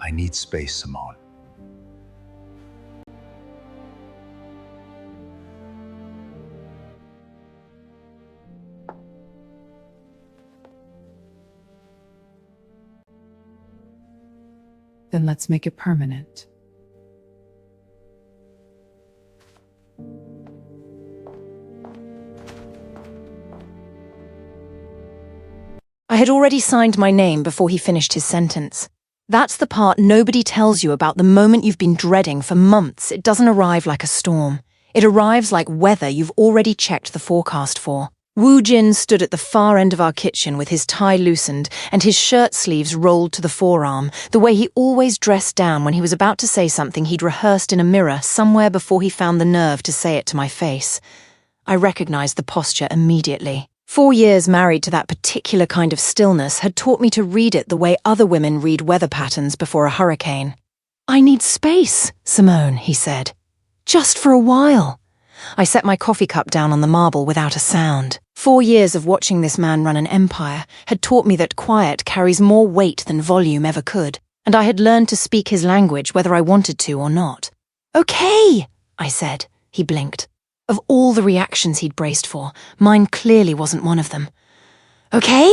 I need space, Simone. Then let's make it permanent. I had already signed my name before he finished his sentence. That's the part nobody tells you about the moment you've been dreading for months. It doesn't arrive like a storm. It arrives like weather you've already checked the forecast for. Woo-jin stood at the far end of our kitchen with his tie loosened and his shirt sleeves rolled to the forearm, the way he always dressed down when he was about to say something he'd rehearsed in a mirror somewhere before he found the nerve to say it to my face. I recognized the posture immediately. 4 years married to that particular kind of stillness had taught me to read it the way other women read weather patterns before a hurricane. "I need space, Simone," he said. "Just for a while." I set my coffee cup down on the marble without a sound. 4 years of watching this man run an empire had taught me that quiet carries more weight than volume ever could, and I had learned to speak his language whether I wanted to or not. "Okay," I said. He blinked. Of all the reactions he'd braced for, mine clearly wasn't one of them. "Okay?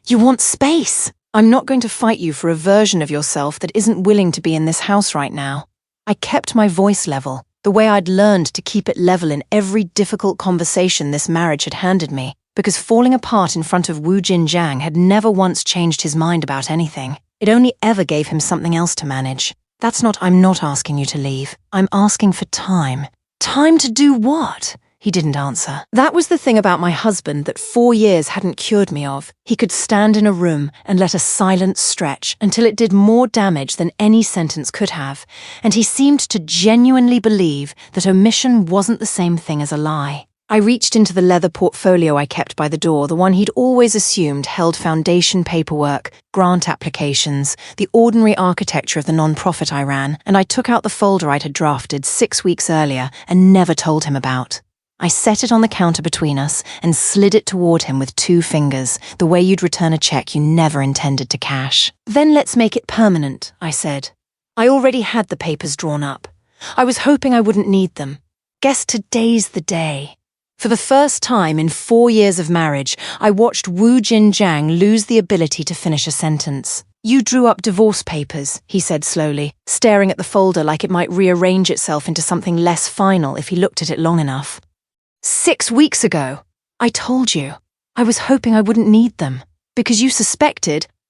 You want space? I'm not going to fight you for a version of yourself that isn't willing to be in this house right now." I kept my voice level, the way I'd learned to keep it level in every difficult conversation this marriage had handed me, because falling apart in front of Woo-jin Jang had never once changed his mind about anything. It only ever gave him something else to manage. I'm not asking you to leave. I'm asking for time. Time to do what? He didn't answer. That was the thing about my husband that 4 years hadn't cured me of. He could stand in a room and let a silence stretch until it did more damage than any sentence could have, and he seemed to genuinely believe that omission wasn't the same thing as a lie. I reached into the leather portfolio I kept by the door, the one he'd always assumed held foundation paperwork, grant applications, the ordinary architecture of the non-profit I ran, and I took out the folder I'd had drafted 6 weeks earlier and never told him about. I set it on the counter between us and slid it toward him with 2 fingers, the way you'd return a check you never intended to cash. "Then let's make it permanent," I said. I already had the papers drawn up. I was hoping I wouldn't need them. Guess today's the day. For the first time in 4 years of marriage, I watched Woo-jin Jang lose the ability to finish a sentence. "You drew up divorce papers," he said slowly, staring at the folder like it might rearrange itself into something less final if he looked at it long enough. 6 weeks ago. I told you. I was hoping I wouldn't need them. Because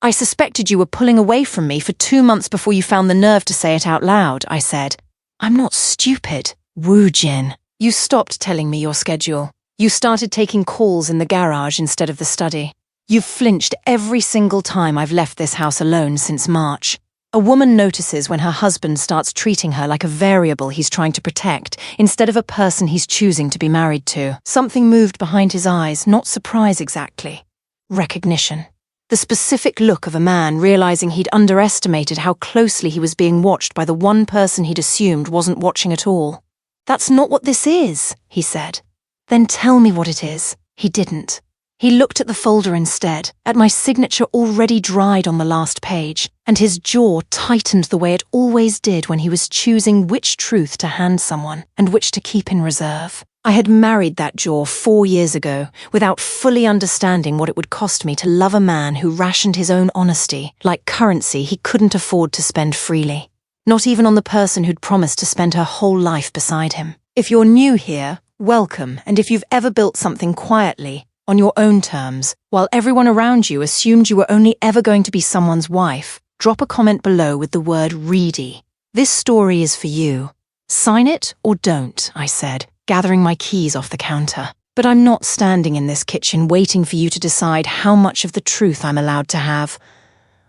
I suspected you were pulling away from me for 2 months before you found the nerve to say it out loud, I said. "I'm not stupid, Woo-jin. You stopped telling me your schedule. You started taking calls in the garage instead of the study. You've flinched every single time I've left this house alone since March. A woman notices when her husband starts treating her like a variable he's trying to protect instead of a person he's choosing to be married to. Something moved behind his eyes, not surprise exactly. Recognition. The specific look of a man realizing he'd underestimated how closely he was being watched by the one person he'd assumed wasn't watching at all. "That's not what this is," he said. "Then tell me what it is." He didn't. He looked at the folder instead, at my signature already dried on the last page, and his jaw tightened the way it always did when he was choosing which truth to hand someone and which to keep in reserve. I had married that jaw 4 years ago without fully understanding what it would cost me to love a man who rationed his own honesty like currency he couldn't afford to spend freely. Not even on the person who'd promised to spend her whole life beside him. If you're new here, welcome, and if you've ever built something quietly, on your own terms, while everyone around you assumed you were only ever going to be someone's wife, drop a comment below with the word "reedy." This story is for you. Sign it or don't, I said, gathering my keys off the counter. But I'm not standing in this kitchen waiting for you to decide how much of the truth I'm allowed to have.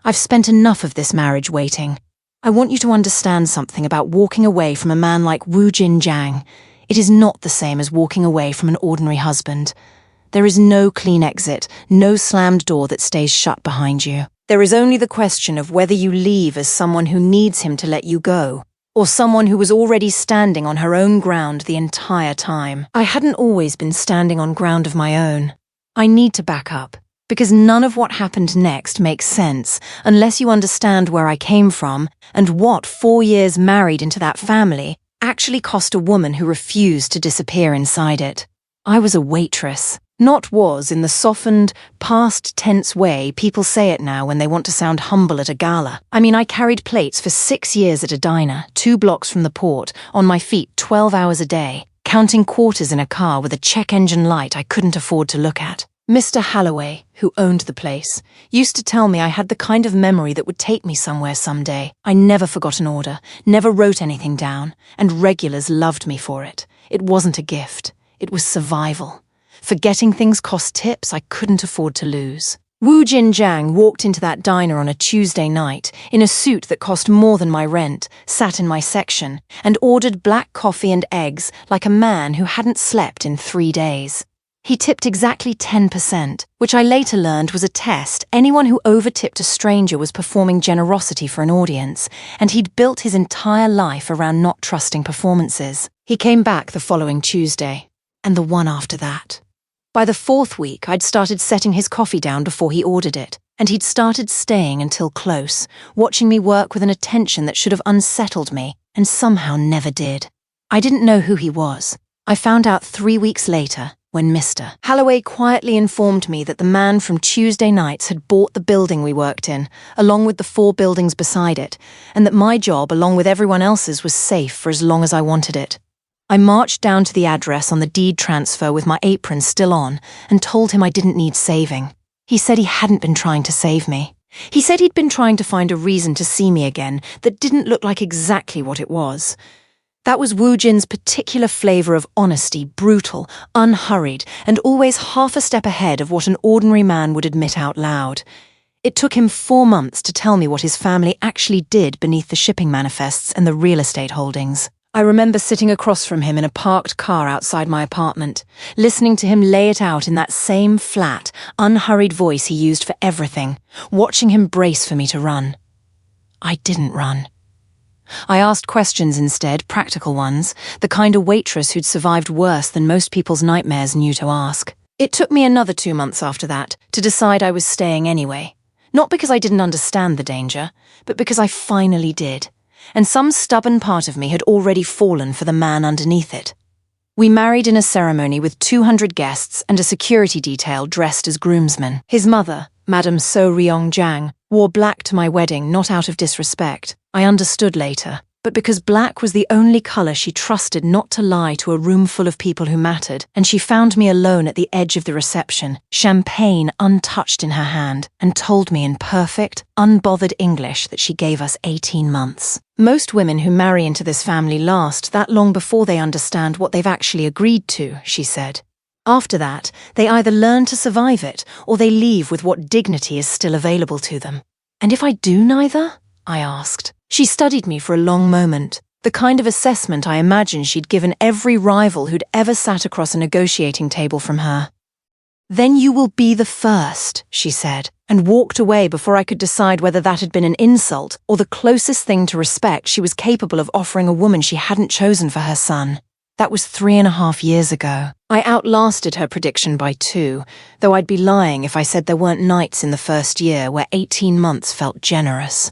I've spent enough of this marriage waiting. I want you to understand something about walking away from a man like Woo-jin Jang. It is not the same as walking away from an ordinary husband. There is no clean exit, no slammed door that stays shut behind you. There is only the question of whether you leave as someone who needs him to let you go, or someone who was already standing on her own ground the entire time. I hadn't always been standing on ground of my own. I need to back up, because none of what happened next makes sense unless you understand where I came from and what 4 years married into that family actually cost a woman who refused to disappear inside it. I was a waitress. Not was in the softened, past tense way people say it now when they want to sound humble at a gala. I mean, I carried plates for 6 years at a diner, 2 blocks from the port, on my feet 12 hours a day, counting quarters in a car with a check engine light I couldn't afford to look at. Mr. Halloway, who owned the place, used to tell me I had the kind of memory that would take me somewhere someday. I never forgot an order, never wrote anything down, and regulars loved me for it. It wasn't a gift. It was survival. Forgetting things cost tips I couldn't afford to lose. Woo-jin Jang walked into that diner on a Tuesday night in a suit that cost more than my rent, sat in my section, and ordered black coffee and eggs like a man who hadn't slept in 3 days. He tipped exactly 10%, which I later learned was a test. Anyone who over-tipped a stranger was performing generosity for an audience, and he'd built his entire life around not trusting performances. He came back the following Tuesday, and the one after that. By the 4th week, I'd started setting his coffee down before he ordered it, and he'd started staying until close, watching me work with an attention that should have unsettled me, and somehow never did. I didn't know who he was. I found out 3 weeks later, when Mr. Halloway quietly informed me that the man from Tuesday nights had bought the building we worked in, along with the 4 buildings beside it, and that my job, along with everyone else's, was safe for as long as I wanted it. I marched down to the address on the deed transfer with my apron still on and told him I didn't need saving. He said he hadn't been trying to save me. He said he'd been trying to find a reason to see me again that didn't look like exactly what it was. That was Woo-jin's particular flavor of honesty, brutal, unhurried, and always half a step ahead of what an ordinary man would admit out loud. It took him 4 months to tell me what his family actually did beneath the shipping manifests and the real estate holdings. I remember sitting across from him in a parked car outside my apartment, listening to him lay it out in that same flat, unhurried voice he used for everything, watching him brace for me to run. I didn't run. I asked questions instead, practical ones, the kind a waitress who'd survived worse than most people's nightmares knew to ask. It took me another 2 months after that to decide I was staying anyway, not because I didn't understand the danger, but because I finally did. And some stubborn part of me had already fallen for the man underneath it. We married in a ceremony with 200 guests and a security detail dressed as groomsmen. His mother, Madame So-ryong Jang, wore black to my wedding not out of disrespect. I understood later, but because black was the only color she trusted not to lie to a room full of people who mattered, and she found me alone at the edge of the reception, champagne untouched in her hand, and told me in perfect, unbothered English that she gave us 18 months. Most women who marry into this family last that long before they understand what they've actually agreed to, she said. After that, they either learn to survive it, or they leave with what dignity is still available to them. And if I do neither? I asked. She studied me for a long moment, the kind of assessment I imagine she'd given every rival who'd ever sat across a negotiating table from her. Then you will be the first, she said, and walked away before I could decide whether that had been an insult or the closest thing to respect she was capable of offering a woman she hadn't chosen for her son. That was 3.5 years ago. I outlasted her prediction by 2, though I'd be lying if I said there weren't nights in the first year where 18 months felt generous.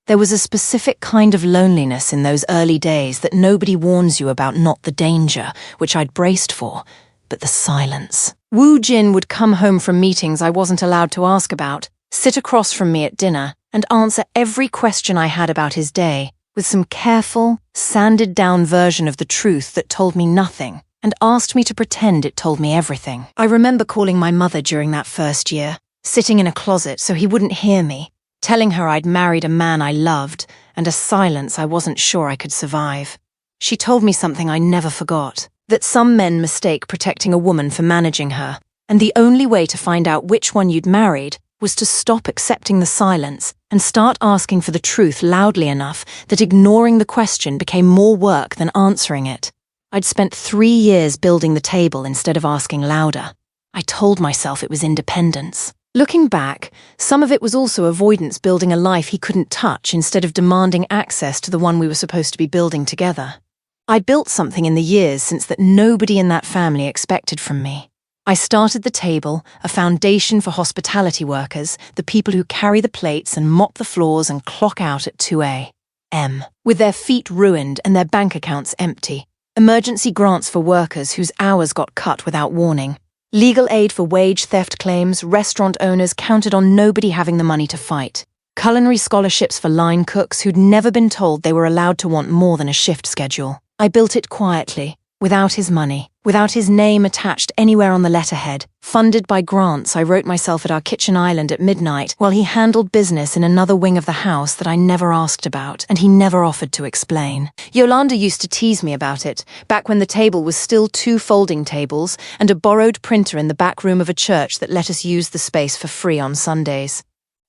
There was a specific kind of loneliness in those early days that nobody warns you about, not the danger, which I'd braced for, but the silence. Woo-jin would come home from meetings I wasn't allowed to ask about, sit across from me at dinner, and answer every question I had about his day, with some careful, sanded-down version of the truth that told me nothing, and asked me to pretend it told me everything. I remember calling my mother during that first year, sitting in a closet so he wouldn't hear me, telling her I'd married a man I loved, and a silence I wasn't sure I could survive. She told me something I never forgot, that some men mistake protecting a woman for managing her, and the only way to find out which one you'd married was to stop accepting the silence and start asking for the truth loudly enough that ignoring the question became more work than answering it. I'd spent 3 years building the table instead of asking louder. I told myself it was independence. Looking back, some of it was also avoidance, building a life he couldn't touch instead of demanding access to the one we were supposed to be building together. I built something in the years since that nobody in that family expected from me. I started the table, a foundation for hospitality workers, the people who carry the plates and mop the floors and clock out at 2 a.m. with their feet ruined and their bank accounts empty. Emergency grants for workers whose hours got cut without warning. Legal aid for wage theft claims, restaurant owners counted on nobody having the money to fight. Culinary scholarships for line cooks who'd never been told they were allowed to want more than a shift schedule. I built it quietly, without his money, without his name attached anywhere on the letterhead. Funded by grants I wrote myself at our kitchen island at midnight while he handled business in another wing of the house that I never asked about and he never offered to explain. Yolanda used to tease me about it, back when the table was still 2 folding tables and a borrowed printer in the back room of a church that let us use the space for free on Sundays.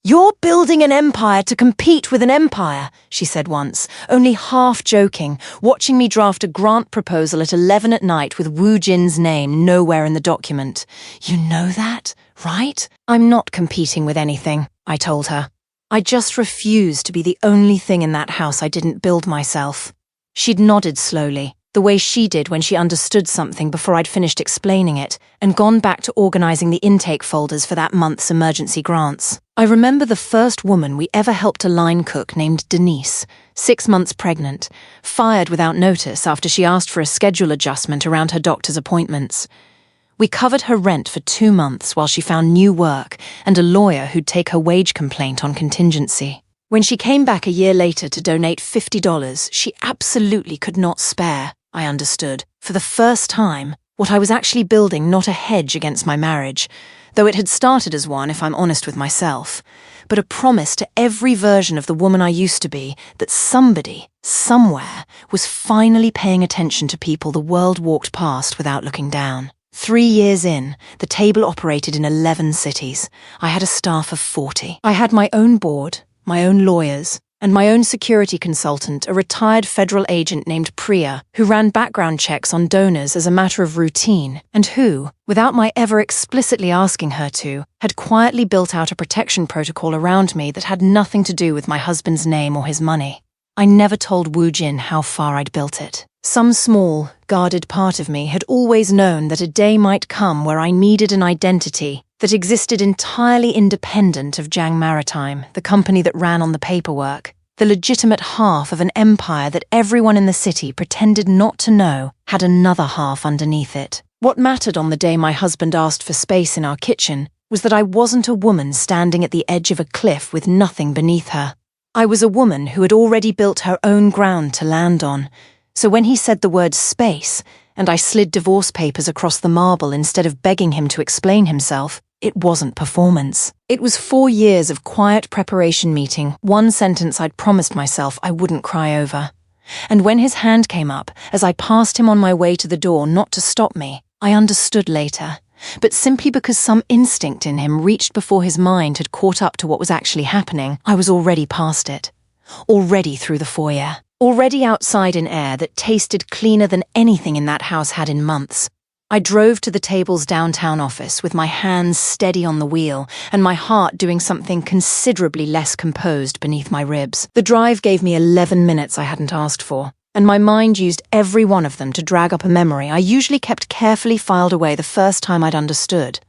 "You're building an empire to compete with an empire," she said once, only half joking, watching me draft a grant proposal at 11 at night with Woo-jin's name nowhere in the document. "You know that, right?" "I'm not competing with anything," I told her. "I just refuse to be the only thing in that house I didn't build myself." She'd nodded slowly, the way she did when she understood something before I'd finished explaining it, and gone back to organizing the intake folders for that month's emergency grants. I remember the first woman we ever helped a line cook named Denise, 6 months pregnant, fired without notice after she asked for a schedule adjustment around her doctor's appointments. We covered her rent for 2 months while she found new work and a lawyer who'd take her wage complaint on contingency. When she came back a year later to donate $50, she absolutely could not spare. I understood, for the first time, what I was actually building not a hedge against my marriage, though it had started as one if I'm honest with myself, but a promise to every version of the woman I used to be that somebody, somewhere, was finally paying attention to people the world walked past without looking down. 3 years in, the table operated in 11 cities. I had a staff of 40. I had my own board, my own lawyers, and my own security consultant, a retired federal agent named Priya, who ran background checks on donors as a matter of routine, and who, without my ever explicitly asking her to, had quietly built out a protection protocol around me that had nothing to do with my husband's name or his money. I never told Woo-jin how far I'd built it. Some small, guarded part of me had always known that a day might come where I needed an identity that existed entirely independent of Jang Maritime, the company that ran on the paperwork, the legitimate half of an empire that everyone in the city pretended not to know had another half underneath it. What mattered on the day my husband asked for space in our kitchen was that I wasn't a woman standing at the edge of a cliff with nothing beneath her. I was a woman who had already built her own ground to land on. So when he said the word space, and I slid divorce papers across the marble instead of begging him to explain himself, it wasn't performance. It was 4 years of quiet preparation meeting, one sentence I'd promised myself I wouldn't cry over. And when his hand came up, as I passed him on my way to the door not to stop me, I understood later. But simply because some instinct in him reached before his mind had caught up to what was actually happening, I was already past it. Already through the foyer. Already outside in air that tasted cleaner than anything in that house had in months. I drove to the table's downtown office with my hands steady on the wheel and my heart doing something considerably less composed beneath my ribs. The drive gave me 11 minutes I hadn't asked for, and my mind used every one of them to drag up a memory I usually kept carefully filed away the first time I'd understood,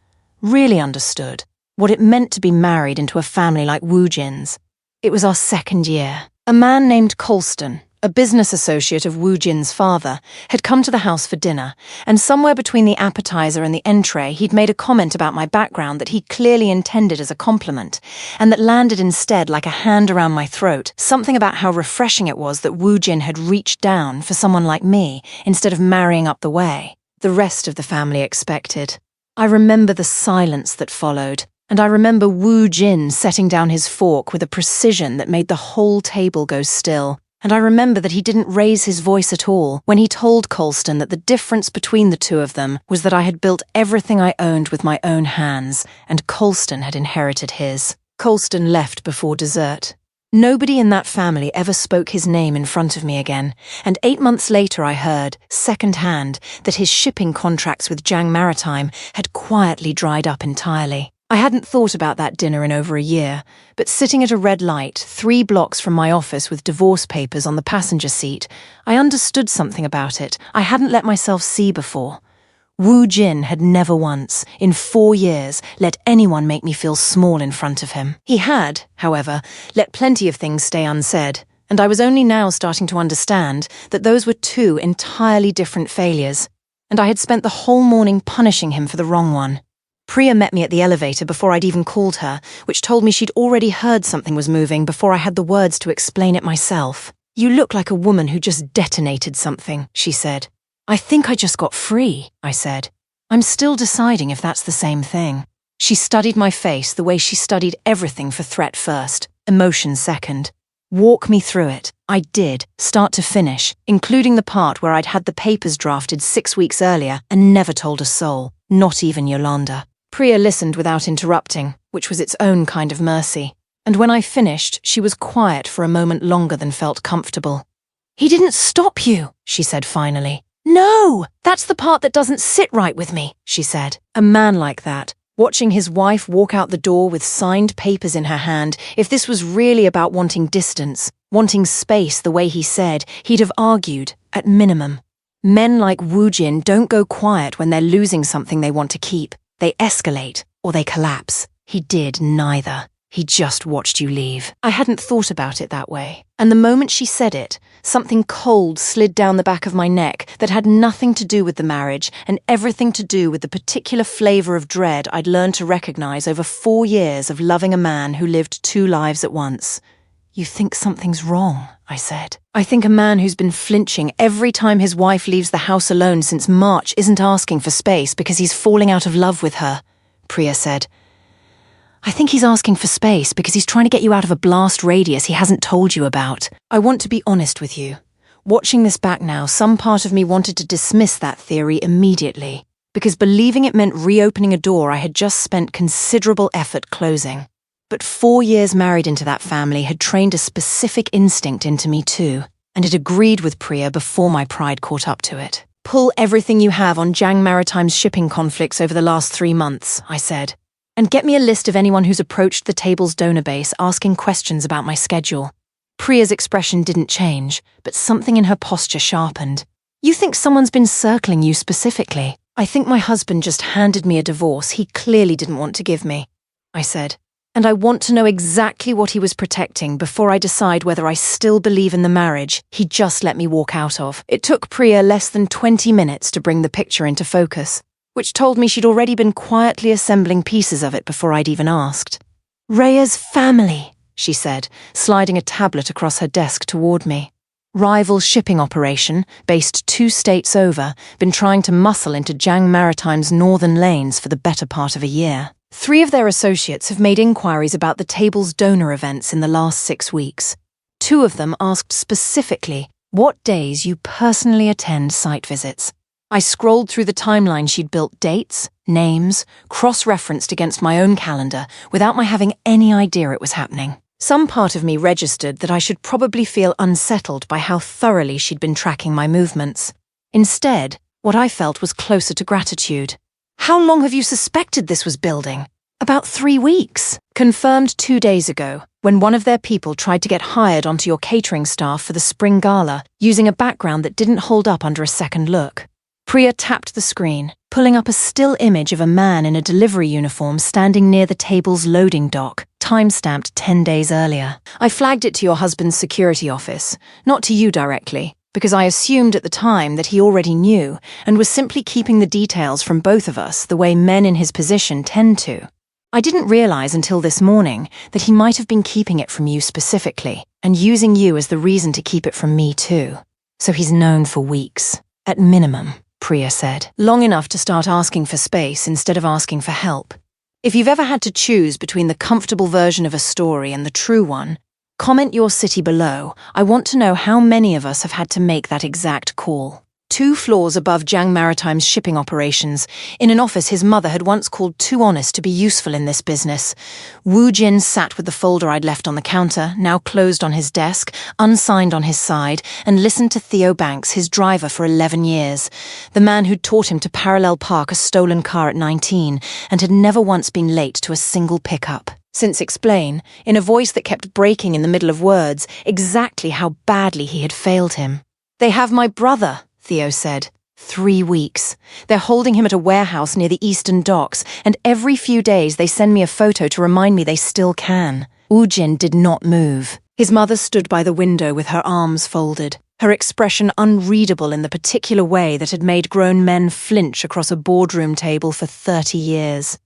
really understood, what it meant to be married into a family like Woo-jin's. It was our 2nd year. A man named Colston, a business associate of Woo-jin's father, had come to the house for dinner, and somewhere between the appetizer and the entree he'd made a comment about my background that he clearly intended as a compliment, and that landed instead like a hand around my throat, something about how refreshing it was that Woo-jin had reached down for someone like me instead of marrying up the way the rest of the family expected. I remember the silence that followed, and I remember Woo-jin setting down his fork with a precision that made the whole table go still. And I remember that he didn't raise his voice at all when he told Colston that the difference between the two of them was that I had built everything I owned with my own hands, and Colston had inherited his. Colston left before dessert. Nobody in that family ever spoke his name in front of me again, and 8 months later I heard, second-hand, that his shipping contracts with Jang Maritime had quietly dried up entirely. I hadn't thought about that dinner in over a year, but sitting at a red light 3 blocks from my office with divorce papers on the passenger seat, I understood something about it I hadn't let myself see before. Woo-jin had never once, in 4 years, let anyone make me feel small in front of him. He had, however, let plenty of things stay unsaid, and I was only now starting to understand that those were two entirely different failures, and I had spent the whole morning punishing him for the wrong one. Priya met me at the elevator before I'd even called her, which told me she'd already heard something was moving before I had the words to explain it myself. "You look like a woman who just detonated something," she said. "I think I just got free," I said. "I'm still deciding if that's the same thing." She studied my face the way she studied everything for threat first, emotion second. Walk me through it. I did, start to finish, including the part where I'd had the papers drafted 6 weeks earlier and never told a soul, not even Yolanda. Priya listened without interrupting, which was its own kind of mercy. And when I finished, she was quiet for a moment longer than felt comfortable. "He didn't stop you," she said finally. "No, that's the part that doesn't sit right with me," she said. A man like that, watching his wife walk out the door with signed papers in her hand, if this was really about wanting distance, wanting space the way he said, he'd have argued, at minimum. Men like Woo-jin don't go quiet when they're losing something they want to keep. They escalate, or they collapse. He did neither. He just watched you leave. I hadn't thought about it that way. And the moment she said it, something cold slid down the back of my neck that had nothing to do with the marriage and everything to do with the particular flavor of dread I'd learned to recognize over 4 years of loving a man who lived 2 lives at once. "You think something's wrong," I said. "I think a man who's been flinching every time his wife leaves the house alone since March isn't asking for space because he's falling out of love with her," Priya said. "I think he's asking for space because he's trying to get you out of a blast radius he hasn't told you about." I want to be honest with you. Watching this back now, some part of me wanted to dismiss that theory immediately, because believing it meant reopening a door I had just spent considerable effort closing. But 4 years married into that family had trained a specific instinct into me too, and it agreed with Priya before my pride caught up to it. "Pull everything you have on Jang Maritime's shipping conflicts over the last 3 months, I said. "And get me a list of anyone who's approached the table's donor base asking questions about my schedule." Priya's expression didn't change, but something in her posture sharpened. "You think someone's been circling you specifically?" "I think my husband just handed me a divorce he clearly didn't want to give me," I said. "And I want to know exactly what he was protecting before I decide whether I still believe in the marriage he just let me walk out of." It took Priya less than 20 minutes to bring the picture into focus, which told me she'd already been quietly assembling pieces of it before I'd even asked. "Raya's family," she said, sliding a tablet across her desk toward me. "Rival shipping operation, based 2 states over, been trying to muscle into Jang Maritime's northern lanes for the better part of a year. 3 of their associates have made inquiries about the table's donor events in the last 6 weeks. 2 of them asked specifically what days you personally attend site visits. I scrolled through the timeline she'd built dates, names, cross-referenced against my own calendar without my having any idea it was happening. Some part of me registered that I should probably feel unsettled by how thoroughly she'd been tracking my movements. Instead, what I felt was closer to gratitude. "How long have you suspected this was building?" "About 3 weeks. Confirmed 2 days ago, when one of their people tried to get hired onto your catering staff for the spring gala, using a background that didn't hold up under a second look." Priya tapped the screen, pulling up a still image of a man in a delivery uniform standing near the table's loading dock, time-stamped 10 days earlier. "I flagged it to your husband's security office, not to you directly, because I assumed at the time that he already knew and was simply keeping the details from both of us the way men in his position tend to. I didn't realize until this morning that he might have been keeping it from you specifically and using you as the reason to keep it from me too. So he's known for weeks, at minimum," Priya said. "Long enough to start asking for space instead of asking for help. If you've ever had to choose between the comfortable version of a story and the true one, comment your city below. I want to know how many of us have had to make that exact call." 2 floors above Jang Maritime's shipping operations, in an office his mother had once called too honest to be useful in this business, Woo-jin sat with the folder I'd left on the counter, now closed on his desk, unsigned on his side, and listened to Theo Banks, his driver for 11 years, the man who'd taught him to parallel park a stolen car at 19 and had never once been late to a single pickup. Since explain, in a voice that kept breaking in the middle of words, exactly how badly he had failed him. "They have my brother," Theo said, 3 weeks. They're holding him at a warehouse near the eastern docks, and every few days they send me a photo to remind me they still can. Woo-jin did not move. His mother stood by the window with her arms folded, her expression unreadable in the particular way that had made grown men flinch across a boardroom table for 30 years.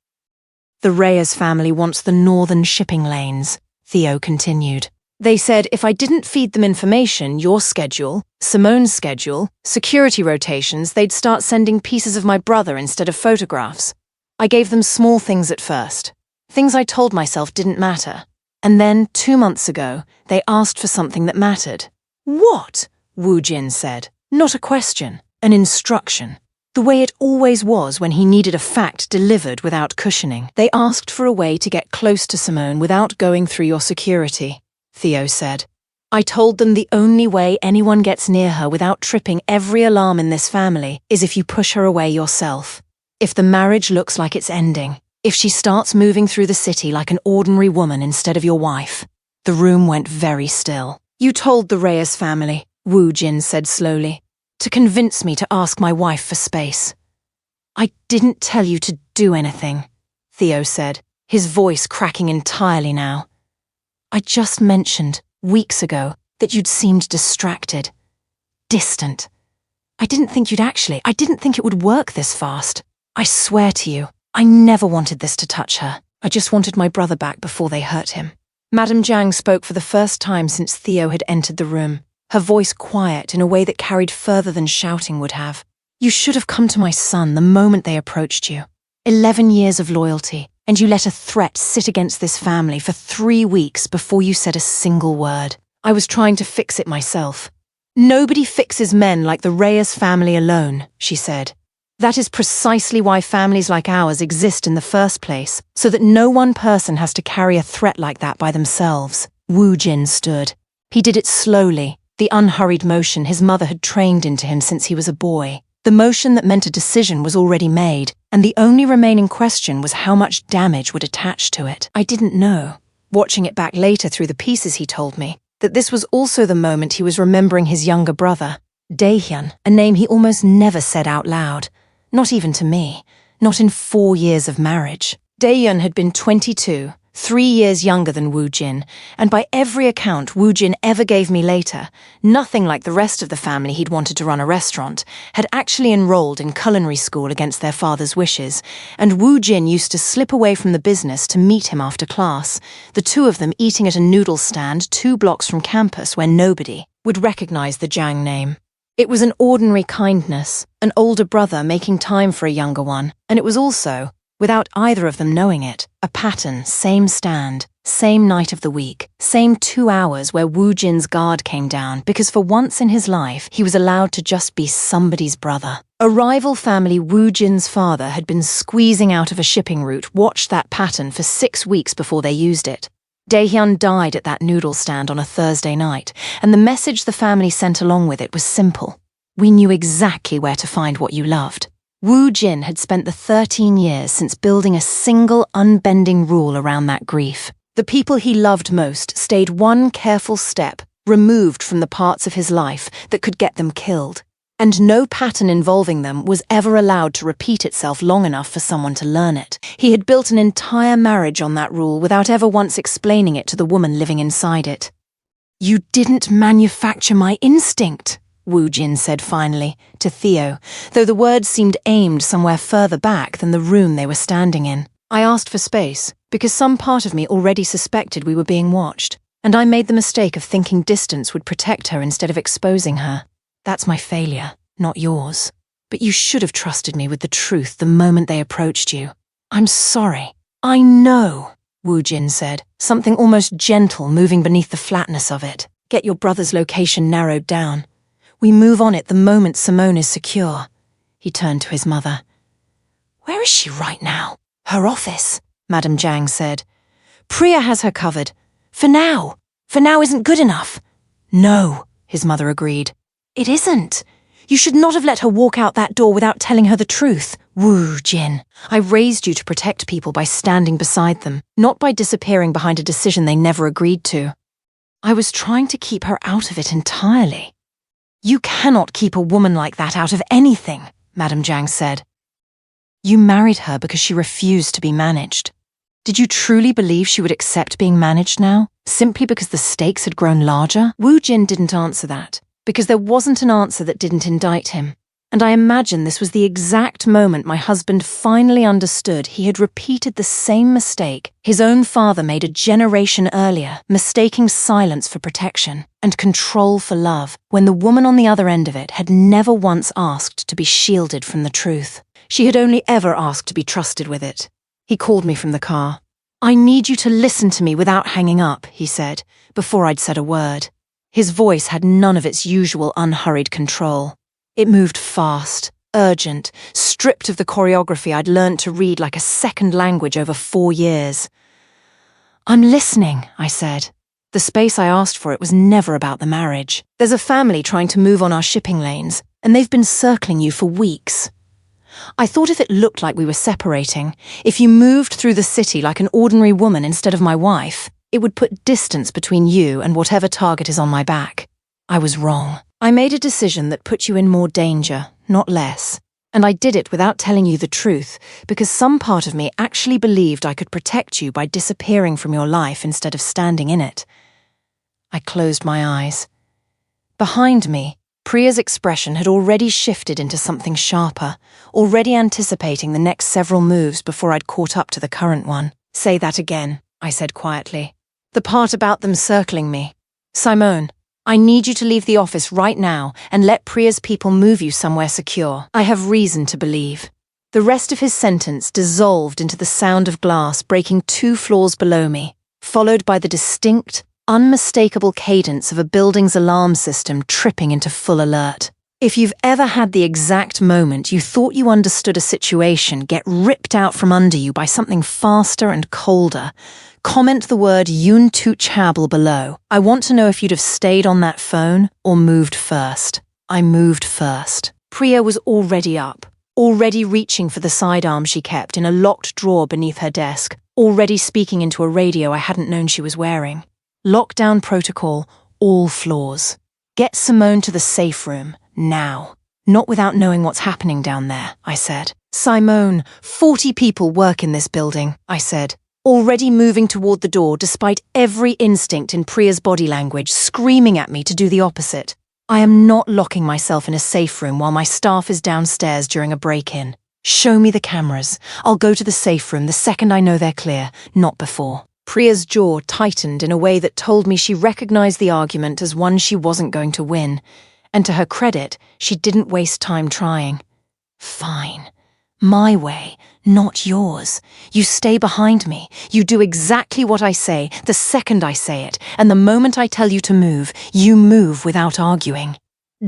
The Reyes family wants the northern shipping lanes, Theo continued. They said if I didn't feed them information, your schedule, Simone's schedule, security rotations, they'd start sending pieces of my brother instead of photographs. I gave them small things at first, things I told myself didn't matter. And then, 2 months ago, they asked for something that mattered. What? Woo-jin said. Not a question, an instruction. The way it always was when he needed a fact delivered without cushioning. They asked for a way to get close to Simone without going through your security, Theo said. I told them the only way anyone gets near her without tripping every alarm in this family is if you push her away yourself. If the marriage looks like it's ending. If she starts moving through the city like an ordinary woman instead of your wife. The room went very still. You told the Reyes family, Woo-jin said slowly, to convince me to ask my wife for space. I didn't tell you to do anything, Theo said, his voice cracking entirely now. I just mentioned, weeks ago, that you'd seemed distracted. Distant. I didn't think it would work this fast. I swear to you, I never wanted this to touch her. I just wanted my brother back before they hurt him. Madame Jang spoke for the first time since Theo had entered the room, her voice quiet in a way that carried further than shouting would have. You should have come to my son the moment they approached you. 11 years of loyalty, and you let a threat sit against this family for 3 weeks before you said a single word. I was trying to fix it myself. Nobody fixes men like the Reyes family alone, she said. That is precisely why families like ours exist in the first place, so that no one person has to carry a threat like that by themselves. Woo-jin stood. He did it slowly, the unhurried motion his mother had trained into him since he was a boy. The motion that meant a decision was already made, and the only remaining question was how much damage would attach to it. I didn't know, watching it back later through the pieces he told me, that this was also the moment he was remembering his younger brother, Daehyun, a name he almost never said out loud. Not even to me, not in 4 years of marriage. Daehyun had been 22, 3 years younger than Woo-jin, and by every account Woo-jin ever gave me later, nothing like the rest of the family he'd wanted to run a restaurant, had actually enrolled in culinary school against their father's wishes, and Woo-jin used to slip away from the business to meet him after class, the two of them eating at a noodle stand 2 blocks from campus where nobody would recognize the Jang name. It was an ordinary kindness, an older brother making time for a younger one, and it was also, without either of them knowing it, a pattern, same stand, same night of the week, same 2 hours where Woo-jin's guard came down because for once in his life he was allowed to just be somebody's brother. A rival family Woo-jin's father had been squeezing out of a shipping route watched that pattern for 6 weeks before they used it. Daehyun died at that noodle stand on a Thursday night, and the message the family sent along with it was simple. We knew exactly where to find what you loved. Woo-jin had spent the 13 years since building a single unbending rule around that grief. The people he loved most stayed one careful step removed from the parts of his life that could get them killed, and no pattern involving them was ever allowed to repeat itself long enough for someone to learn it. He had built an entire marriage on that rule without ever once explaining it to the woman living inside it. You didn't manufacture my instinct, Woo-jin said finally, to Theo, though the words seemed aimed somewhere further back than the room they were standing in. I asked for space, because some part of me already suspected we were being watched, and I made the mistake of thinking distance would protect her instead of exposing her. That's my failure, not yours. But you should have trusted me with the truth the moment they approached you. I'm sorry. I know, Woo-jin said, something almost gentle moving beneath the flatness of it. Get your brother's location narrowed down. We move on it the moment Simone is secure. He turned to his mother. Where is she right now? Her office, Madame Jang said. Priya has her covered. For now. For now isn't good enough. No, his mother agreed. It isn't. You should not have let her walk out that door without telling her the truth. Woo-jin, I raised you to protect people by standing beside them, not by disappearing behind a decision they never agreed to. I was trying to keep her out of it entirely. You cannot keep a woman like that out of anything, Madame Jang said. You married her because she refused to be managed. Did you truly believe she would accept being managed now, simply because the stakes had grown larger? Woo-jin didn't answer that, because there wasn't an answer that didn't indict him. And I imagine this was the exact moment my husband finally understood he had repeated the same mistake his own father made a generation earlier, mistaking silence for protection and control for love, when the woman on the other end of it had never once asked to be shielded from the truth. She had only ever asked to be trusted with it. He called me from the car. I need you to listen to me without hanging up, he said, before I'd said a word. His voice had none of its usual unhurried control. It moved fast, urgent, stripped of the choreography I'd learned to read like a second language over 4 years. I'm listening, I said. The space I asked for it was never about the marriage. There's a family trying to move on our shipping lanes, and they've been circling you for weeks. I thought if it looked like we were separating, if you moved through the city like an ordinary woman instead of my wife, it would put distance between you and whatever target is on my back. I was wrong. I made a decision that put you in more danger, not less. And I did it without telling you the truth, because some part of me actually believed I could protect you by disappearing from your life instead of standing in it. I closed my eyes. Behind me, Priya's expression had already shifted into something sharper, already anticipating the next several moves before I'd caught up to the current one. Say that again, I said quietly. The part about them circling me. Simone, I need you to leave the office right now and let Priya's people move you somewhere secure. I have reason to believe. The rest of his sentence dissolved into the sound of glass breaking 2 floors below me, followed by the distinct, unmistakable cadence of a building's alarm system tripping into full alert. If you've ever had the exact moment you thought you understood a situation get ripped out from under you by something faster and colder, comment the word Untouchable below. I want to know if you'd have stayed on that phone or moved first. I moved first. Priya was already up, already reaching for the sidearm she kept in a locked drawer beneath her desk, already speaking into a radio I hadn't known she was wearing. Lockdown protocol, all floors. Get Simone to the safe room, now. Not without knowing what's happening down there, I said. Simone, 40 people work in this building, I said, already moving toward the door despite every instinct in Priya's body language screaming at me to do the opposite. I am not locking myself in a safe room while my staff is downstairs during a break-in. Show me the cameras. I'll go to the safe room the second I know they're clear, not before. Priya's jaw tightened in a way that told me she recognized the argument as one she wasn't going to win, and to her credit, she didn't waste time trying. Fine. My way, not yours. You stay behind me. You do exactly what I say, the second I say it, and the moment I tell you to move, you move without arguing.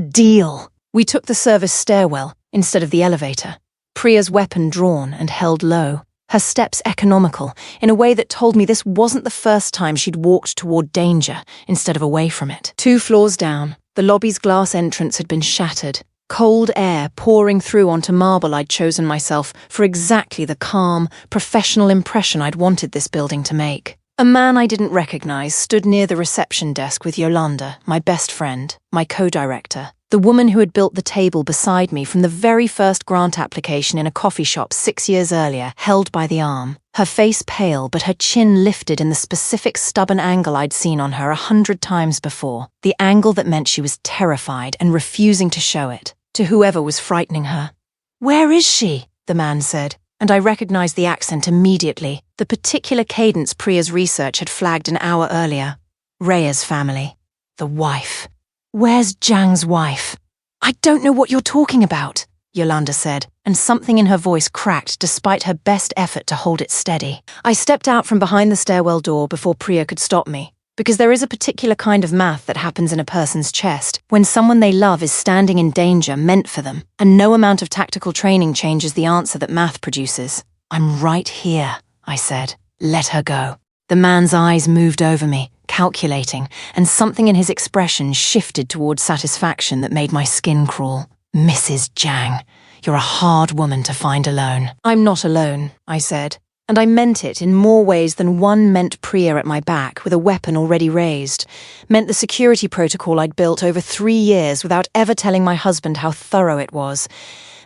Deal. We took the service stairwell instead of the elevator, Priya's weapon drawn and held low. Her steps economical, in a way that told me this wasn't the first time she'd walked toward danger instead of away from it. 2 floors down, the lobby's glass entrance had been shattered, cold air pouring through onto marble I'd chosen myself for exactly the calm, professional impression I'd wanted this building to make. A man I didn't recognize stood near the reception desk with Yolanda, my best friend, my co-director. The woman who had built the table beside me from the very first grant application in a coffee shop 6 years earlier, held by the arm, her face pale but her chin lifted in the specific stubborn angle I'd seen on her 100 times before, the angle that meant she was terrified and refusing to show it, to whoever was frightening her. "Where is she?" the man said, and I recognized the accent immediately, the particular cadence Priya's research had flagged an hour earlier. Raya's family. The wife. "Where's Jang's wife?" "I don't know what you're talking about," Yolanda said, and something in her voice cracked despite her best effort to hold it steady. I stepped out from behind the stairwell door before Priya could stop me, because there is a particular kind of math that happens in a person's chest when someone they love is standing in danger meant for them, and no amount of tactical training changes the answer that math produces. "I'm right here," I said. "Let her go." The man's eyes moved over me, calculating, and something in his expression shifted towards satisfaction that made my skin crawl. "Mrs. Jang, you're a hard woman to find alone." "I'm not alone," I said. And I meant it in more ways than one. Meant Priya at my back with a weapon already raised. Meant the security protocol I'd built over 3 years without ever telling my husband how thorough it was.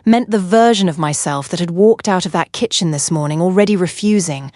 Meant the version of myself that had walked out of that kitchen this morning already refusing.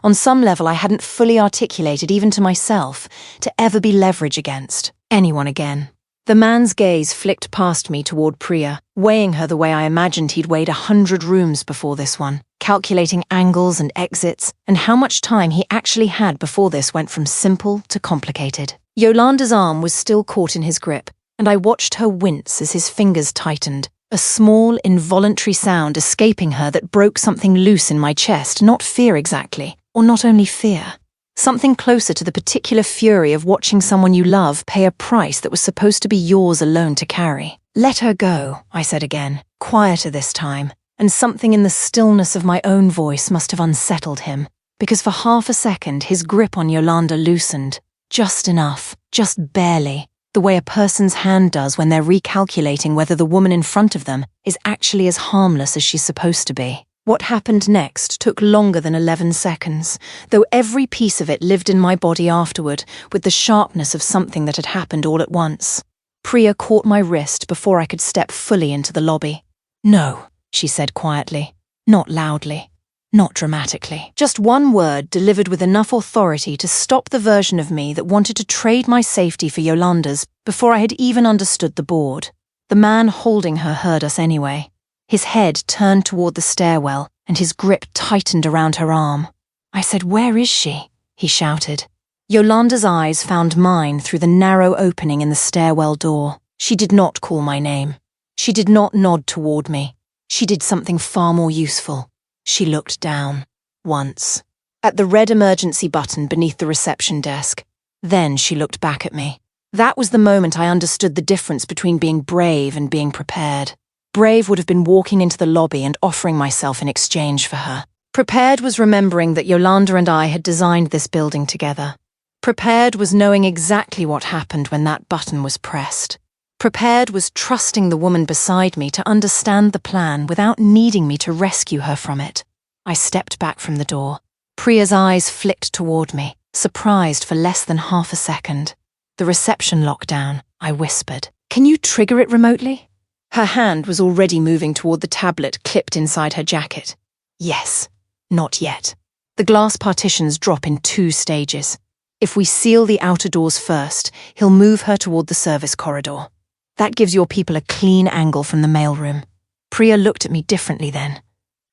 On some level I hadn't fully articulated even to myself to ever be leverage against anyone again. The man's gaze flicked past me toward Priya, weighing her the way I imagined he'd weighed 100 rooms before this one, calculating angles and exits, and how much time he actually had before this went from simple to complicated. Yolanda's arm was still caught in his grip, and I watched her wince as his fingers tightened, a small, involuntary sound escaping her that broke something loose in my chest, not fear exactly, or not only fear. Something closer to the particular fury of watching someone you love pay a price that was supposed to be yours alone to carry. Let her go, I said again, quieter this time, and something in the stillness of my own voice must have unsettled him, because for half a second his grip on Yolanda loosened, just enough, just barely, the way a person's hand does when they're recalculating whether the woman in front of them is actually as harmless as she's supposed to be. What happened next took longer than 11 seconds, though every piece of it lived in my body afterward with the sharpness of something that had happened all at once. Priya caught my wrist before I could step fully into the lobby. "No," she said quietly, not loudly, not dramatically. Just one word delivered with enough authority to stop the version of me that wanted to trade my safety for Yolanda's before I had even understood the board. The man holding her heard us anyway. His head turned toward the stairwell, and his grip tightened around her arm. I said, "Where is she?" he shouted. Yolanda's eyes found mine through the narrow opening in the stairwell door. She did not call my name. She did not nod toward me. She did something far more useful. She looked down, once, at the red emergency button beneath the reception desk. Then she looked back at me. That was the moment I understood the difference between being brave and being prepared. Brave would have been walking into the lobby and offering myself in exchange for her. Prepared was remembering that Yolanda and I had designed this building together. Prepared was knowing exactly what happened when that button was pressed. Prepared was trusting the woman beside me to understand the plan without needing me to rescue her from it. I stepped back from the door. Priya's eyes flicked toward me, surprised for less than half a second. "The reception lockdown," I whispered. "Can you trigger it remotely?" Her hand was already moving toward the tablet clipped inside her jacket. "Yes, not yet. The glass partitions drop in 2 stages. If we seal the outer doors first, he'll move her toward the service corridor. That gives your people a clean angle from the mailroom." Priya looked at me differently then.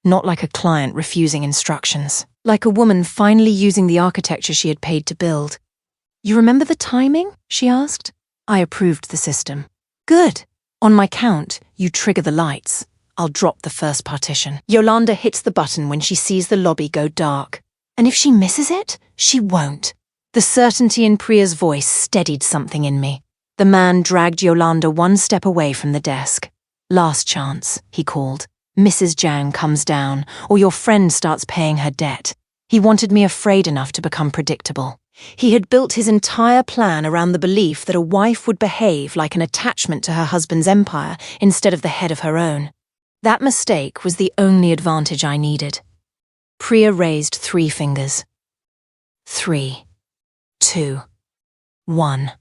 Not like a client refusing instructions. Like a woman finally using the architecture she had paid to build. "You remember the timing?" she asked. I approved the system. "Good. On my count, you trigger the lights. I'll drop the first partition." Yolanda hits the button when she sees the lobby go dark. And if she misses it, she won't. The certainty in Priya's voice steadied something in me. The man dragged Yolanda 1 step away from the desk. "Last chance," he called. "Mrs. Jang comes down, or your friend starts paying her debt." He wanted me afraid enough to become predictable. He had built his entire plan around the belief that a wife would behave like an attachment to her husband's empire instead of the head of her own. That mistake was the only advantage I needed. Priya raised 3 fingers. 3, 2, 1.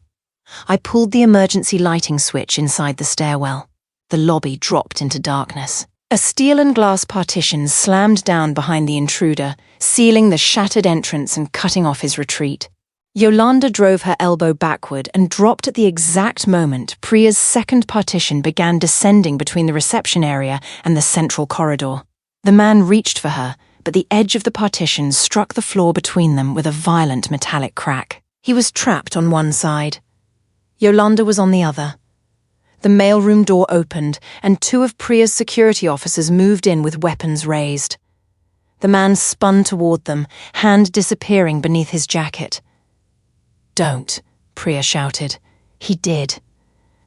I pulled the emergency lighting switch inside the stairwell. The lobby dropped into darkness. A steel and glass partition slammed down behind the intruder, sealing the shattered entrance and cutting off his retreat. Yolanda drove her elbow backward and dropped at the exact moment Priya's second partition began descending between the reception area and the central corridor. The man reached for her, but the edge of the partition struck the floor between them with a violent metallic crack. He was trapped on one side. Yolanda was on the other. The mailroom door opened, and 2 of Priya's security officers moved in with weapons raised. The man spun toward them, hand disappearing beneath his jacket. "Don't," Priya shouted. He did.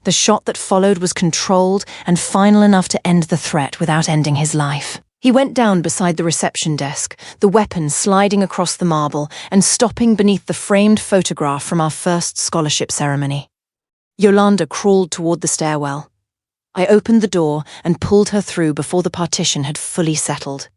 The shot that followed was controlled and final enough to end the threat without ending his life. He went down beside the reception desk, the weapon sliding across the marble and stopping beneath the framed photograph from our first scholarship ceremony. Yolanda crawled toward the stairwell. I opened the door and pulled her through before the partition had fully settled.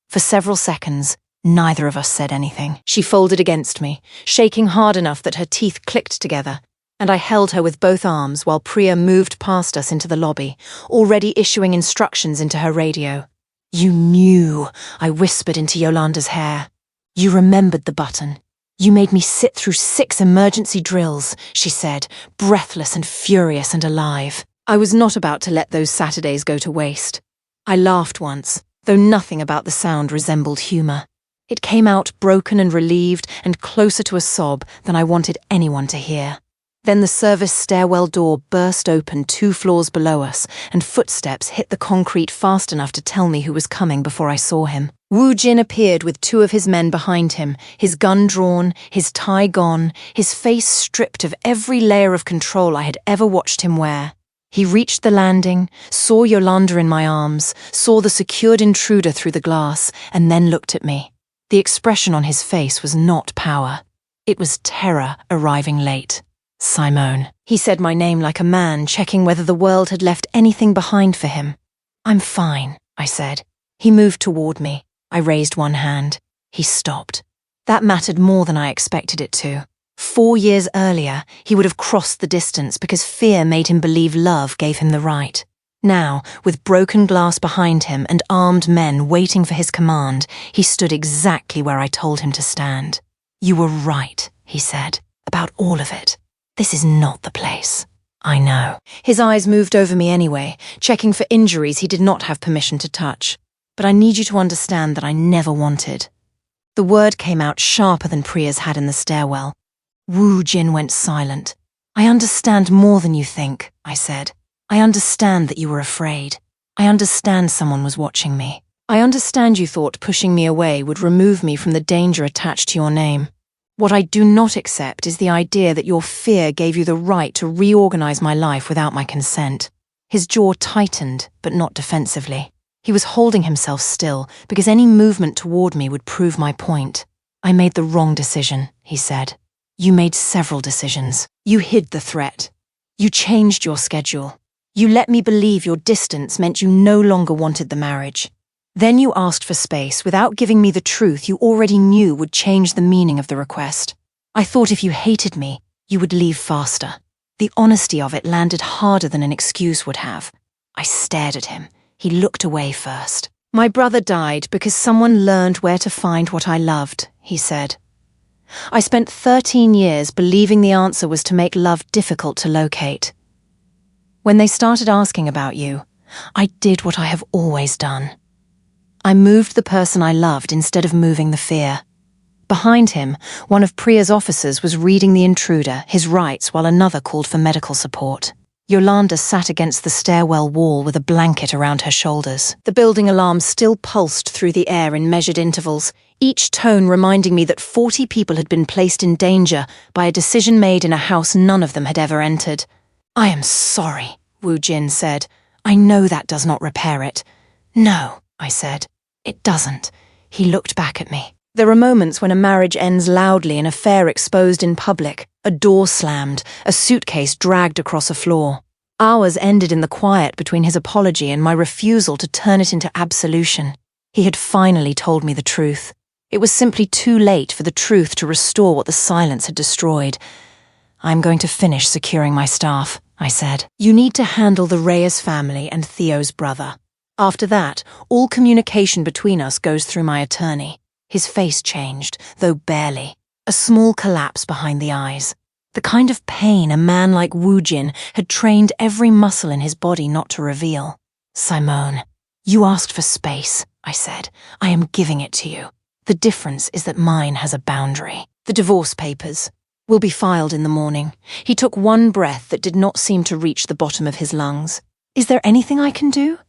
For several seconds, Neither of us said anything. She folded against me, shaking hard enough that her teeth clicked together, and I held her with both arms while Priya moved past us into the lobby, already issuing instructions into her radio. You knew, I whispered into Yolanda's hair. You remembered the button. You made me sit through 6 emergency drills, she said, breathless and furious and alive. I was not about to let those Saturdays go to waste. I laughed once, though nothing about the sound resembled humour. It came out broken and relieved and closer to a sob than I wanted anyone to hear. Then the service stairwell door burst open 2 floors below us, and footsteps hit the concrete fast enough to tell me who was coming before I saw him. Woo-jin appeared with 2 of his men behind him, his gun drawn, his tie gone, his face stripped of every layer of control I had ever watched him wear. He reached the landing, saw Yolanda in my arms, saw the secured intruder through the glass, and then looked at me. The expression on his face was not power. It was terror arriving late. Simone. He said my name like a man checking whether the world had left anything behind for him. I'm fine, I said. He moved toward me. I raised one hand. He stopped. That mattered more than I expected it to. 4 years earlier, he would have crossed the distance because fear made him believe love gave him the right. Now, with broken glass behind him and armed men waiting for his command, he stood exactly where I told him to stand. You were right, he said, about all of it. This is not the place. I know. His eyes moved over me anyway, checking for injuries he did not have permission to touch. But I need you to understand that I never wanted. The word came out sharper than Priya's had in the stairwell. Woo-jin went silent. I understand more than you think, I said. I understand that you were afraid. I understand someone was watching me. I understand you thought pushing me away would remove me from the danger attached to your name. What I do not accept is the idea that your fear gave you the right to reorganize my life without my consent. His jaw tightened, but not defensively. He was holding himself still, because any movement toward me would prove my point. I made the wrong decision, he said. You made several decisions. You hid the threat. You changed your schedule. You let me believe your distance meant you no longer wanted the marriage. Then you asked for space without giving me the truth you already knew would change the meaning of the request. I thought if you hated me, you would leave faster. The honesty of it landed harder than an excuse would have. I stared at him. He looked away first. My brother died because someone learned where to find what I loved, he said. I spent 13 years believing the answer was to make love difficult to locate. When they started asking about you, I did what I have always done. I moved the person I loved instead of moving the fear. Behind him, one of Priya's officers was reading the intruder his rights while another called for medical support. Yolanda sat against the stairwell wall with a blanket around her shoulders. The building alarm still pulsed through the air in measured intervals, each tone reminding me that 40 people had been placed in danger by a decision made in a house none of them had ever entered. I am sorry, Woo-jin said. I know that does not repair it. No, I said. It doesn't. He looked back at me. There are moments when a marriage ends loudly, an affair exposed in public, a door slammed, a suitcase dragged across a floor. Ours ended in the quiet between his apology and my refusal to turn it into absolution. He had finally told me the truth. It was simply too late for the truth to restore what the silence had destroyed. I'm going to finish securing my staff, I said. You need to handle the Reyes family and Theo's brother. After that, all communication between us goes through my attorney. His face changed, though barely. A small collapse behind the eyes. The kind of pain a man like Woo-jin had trained every muscle in his body not to reveal. Simone, you asked for space, I said. I am giving it to you. The difference is that mine has a boundary. The divorce papers will be filed in the morning. He took one breath that did not seem to reach the bottom of his lungs. Is there anything I can do?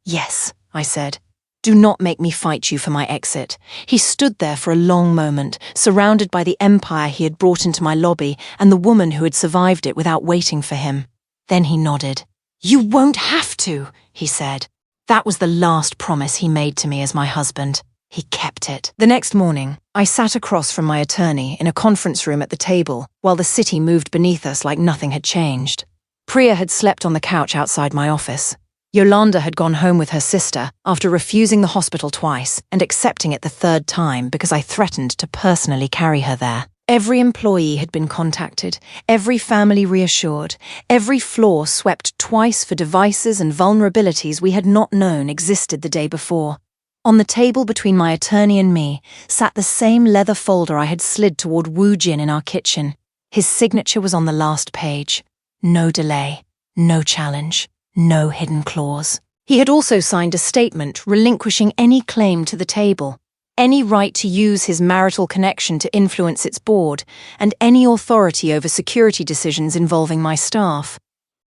Yes, I said. Do not make me fight you for my exit. He stood there for a long moment, surrounded by the empire he had brought into my lobby and the woman who had survived it without waiting for him. Then he nodded. You won't have to, he said. That was the last promise he made to me as my husband. He kept it. The next morning, I sat across from my attorney in a conference room at the table while the city moved beneath us like nothing had changed. Priya had slept on the couch outside my office. Yolanda had gone home with her sister after refusing the hospital twice and accepting it the third time because I threatened to personally carry her there. Every employee had been contacted, every family reassured, every floor swept twice for devices and vulnerabilities we had not known existed the day before. On the table between my attorney and me sat the same leather folder I had slid toward Woo-jin in our kitchen. His signature was on the last page. No delay, no challenge, no hidden clause. He had also signed a statement relinquishing any claim to the table, any right to use his marital connection to influence its board, and any authority over security decisions involving my staff.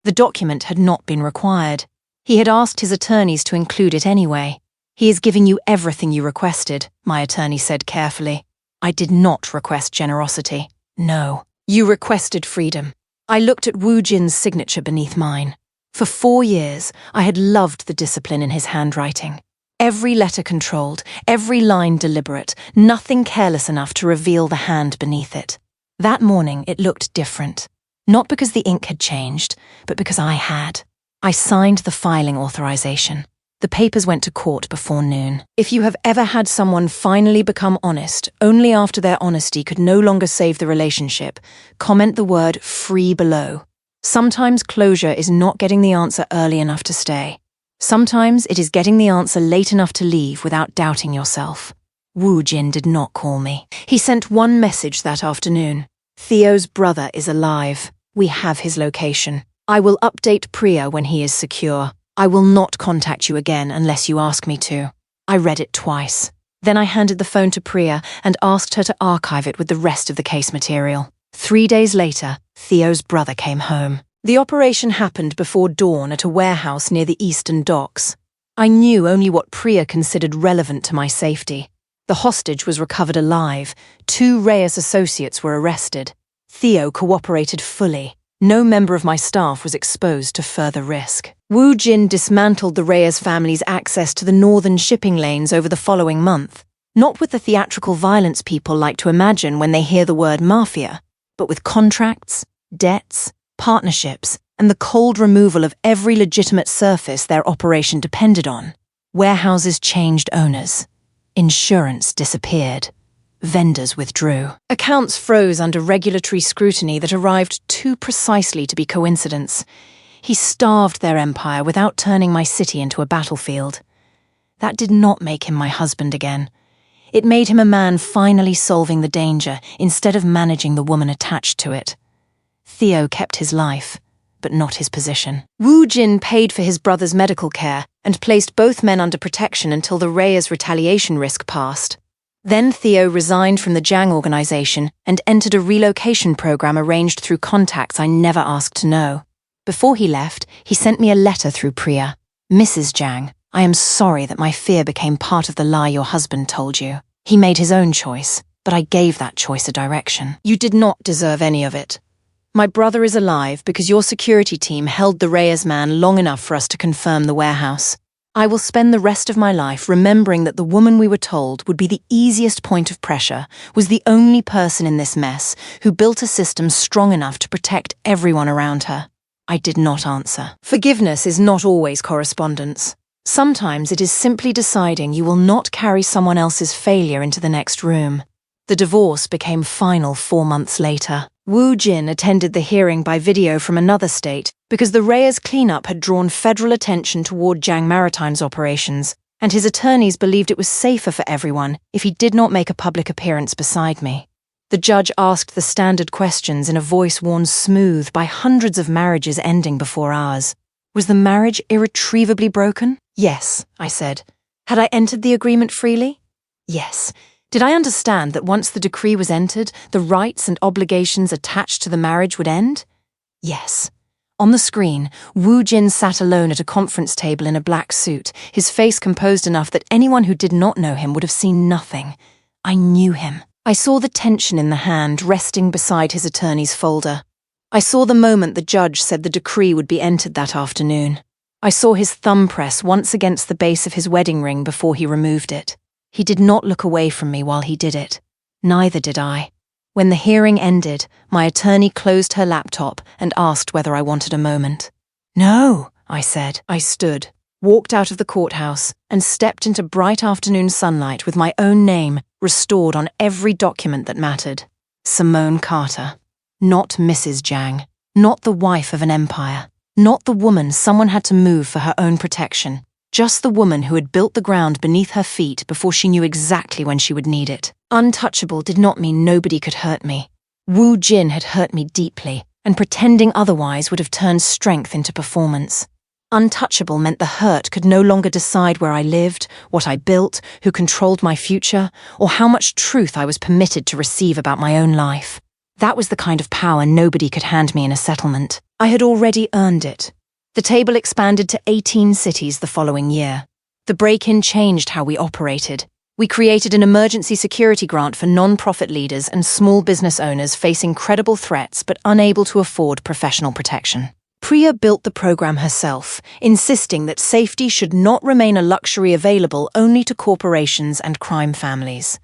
The document had not been required. He had asked his attorneys to include it anyway. He is giving you everything you requested, my attorney said carefully. I did not request generosity. No. You requested freedom. I looked at Woo-jin's signature beneath mine. For 4 years, I had loved the discipline in his handwriting. Every letter controlled, every line deliberate, nothing careless enough to reveal the hand beneath it. That morning, it looked different. Not because the ink had changed, but because I had. I signed the filing authorization. The papers went to court before noon. If you have ever had someone finally become honest, only after their honesty could no longer save the relationship, comment the word free below. Sometimes closure is not getting the answer early enough to stay. Sometimes it is getting the answer late enough to leave without doubting yourself. Woo-jin did not call me. He sent one message that afternoon. Theo's brother is alive. We have his location. I will update Priya when he is secure. I will not contact you again unless you ask me to. I read it twice. Then I handed the phone to Priya and asked her to archive it with the rest of the case material. 3 days later, Theo's brother came home. The operation happened before dawn at a warehouse near the eastern docks. I knew only what Priya considered relevant to my safety. The hostage was recovered alive. 2 Reyes associates were arrested. Theo cooperated fully. No member of my staff was exposed to further risk. Woo-jin dismantled the Reyes family's access to the northern shipping lanes over the following month, not with the theatrical violence people like to imagine when they hear the word mafia, but with contracts, debts, partnerships, and the cold removal of every legitimate surface their operation depended on. Warehouses changed owners. Insurance disappeared. Vendors withdrew. Accounts froze under regulatory scrutiny that arrived too precisely to be coincidence. He starved their empire without turning my city into a battlefield. That did not make him my husband again. It made him a man finally solving the danger instead of managing the woman attached to it. Theo kept his life, but not his position. Woo-jin paid for his brother's medical care and placed both men under protection until the Reyes retaliation risk passed. Then Theo resigned from the Jang organization and entered a relocation program arranged through contacts I never asked to know. Before he left, he sent me a letter through Priya. Mrs. Jang, I am sorry that my fear became part of the lie your husband told you. He made his own choice, but I gave that choice a direction. You did not deserve any of it. My brother is alive because your security team held the Reyes man long enough for us to confirm the warehouse. I will spend the rest of my life remembering that the woman we were told would be the easiest point of pressure was the only person in this mess who built a system strong enough to protect everyone around her. I did not answer. Forgiveness is not always correspondence. Sometimes it is simply deciding you will not carry someone else's failure into the next room. The divorce became final 4 months later. Woo-jin attended the hearing by video from another state because the Reyes cleanup had drawn federal attention toward Jang Maritime's operations, and his attorneys believed it was safer for everyone if he did not make a public appearance beside me. The judge asked the standard questions in a voice worn smooth by hundreds of marriages ending before ours. Was the marriage irretrievably broken? Yes, I said. Had I entered the agreement freely? Yes. Did I understand that once the decree was entered, the rights and obligations attached to the marriage would end? Yes. On the screen, Woo-jin sat alone at a conference table in a black suit, his face composed enough that anyone who did not know him would have seen nothing. I knew him. I saw the tension in the hand resting beside his attorney's folder. I saw the moment the judge said the decree would be entered that afternoon. I saw his thumb press once against the base of his wedding ring before he removed it. He did not look away from me while he did it. Neither did I. When the hearing ended, my attorney closed her laptop and asked whether I wanted a moment. No, I said. I stood, walked out of the courthouse, and stepped into bright afternoon sunlight with my own name restored on every document that mattered. Simone Carter. Not Mrs. Jang. Not the wife of an empire. Not the woman someone had to move for her own protection. Just the woman who had built the ground beneath her feet before she knew exactly when she would need it. Untouchable did not mean nobody could hurt me. Woo-jin had hurt me deeply, and pretending otherwise would have turned strength into performance. Untouchable meant the hurt could no longer decide where I lived, what I built, who controlled my future, or how much truth I was permitted to receive about my own life. That was the kind of power nobody could hand me in a settlement. I had already earned it. The table expanded to 18 cities the following year. The break-in changed how we operated. We created an emergency security grant for non-profit leaders and small business owners facing credible threats but unable to afford professional protection. Priya built the program herself, insisting that safety should not remain a luxury available only to corporations and crime families.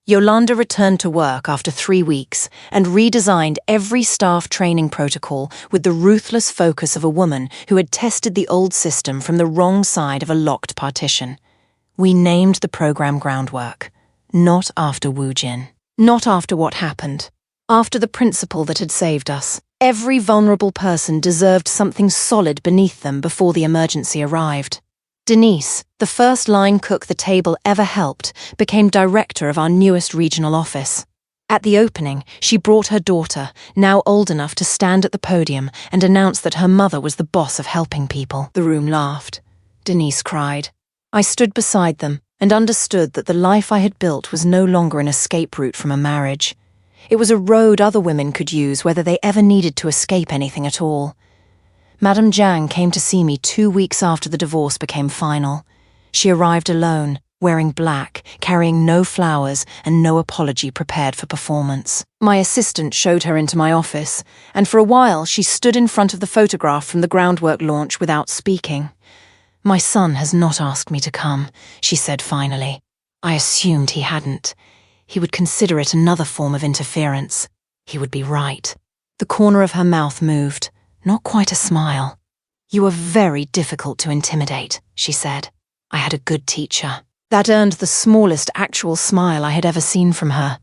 Yolanda returned to work after 3 weeks and redesigned every staff training protocol with the ruthless focus of a woman who had tested the old system from the wrong side of a locked partition. We named the program Groundwork, not after Woo-jin, not after what happened, after the principle that had saved us. Every vulnerable person deserved something solid beneath them before the emergency arrived. Denise, the first-line cook the table ever helped, became director of our newest regional office. At the opening, she brought her daughter, now old enough to stand at the podium, and announced that her mother was the boss of helping people. The room laughed. Denise cried. I stood beside them and understood that the life I had built was no longer an escape route from a marriage. It was a road other women could use whether they ever needed to escape anything at all. Madame Jang came to see me 2 weeks after the divorce became final. She arrived alone, wearing black, carrying no flowers and no apology prepared for performance. My assistant showed her into my office, and for a while she stood in front of the photograph from the Groundwork launch without speaking. My son has not asked me to come, she said finally. I assumed he hadn't. He would consider it another form of interference. He would be right. The corner of her mouth moved. Not quite a smile. You are very difficult to intimidate, she said. I had a good teacher. That earned the smallest actual smile I had ever seen from her.